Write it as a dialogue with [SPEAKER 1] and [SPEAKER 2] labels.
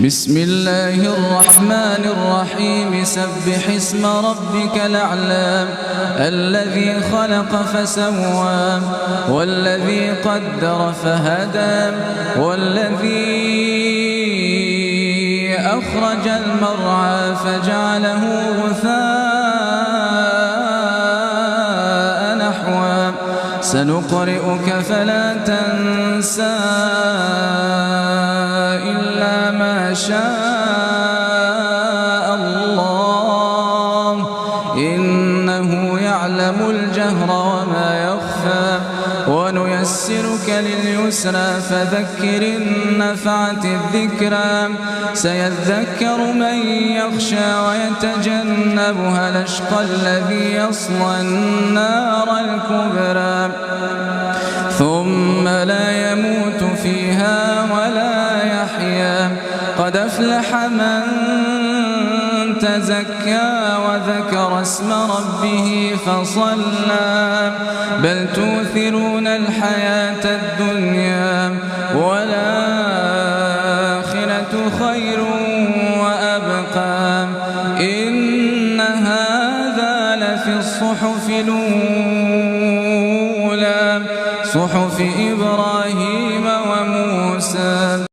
[SPEAKER 1] بسم الله الرحمن الرحيم سبح اسم ربك الأعلى الذي خلق فسوى والذي قدر فهدى والذي أخرج المرعى فجعله غثاء نحوا سنقرئك فلا تنسى إلا ما شاء الله إنه يعلم الجهر وما يخفى ونيسرك لليسرى فذكر إن نفعت الذكرى سيذكر من يخشى ويتجنبها الأشقى الذي يصلى النار الكبرى ثم لا يموت فيها ولا يحيا قد أفلح من تزكى وذكر اسم ربه فصلى بل تؤثرون الحياة الدنيا والآخرة خير وأبقى إن هذا لفي الصحف الأولى صحف إبراهيم وموسى.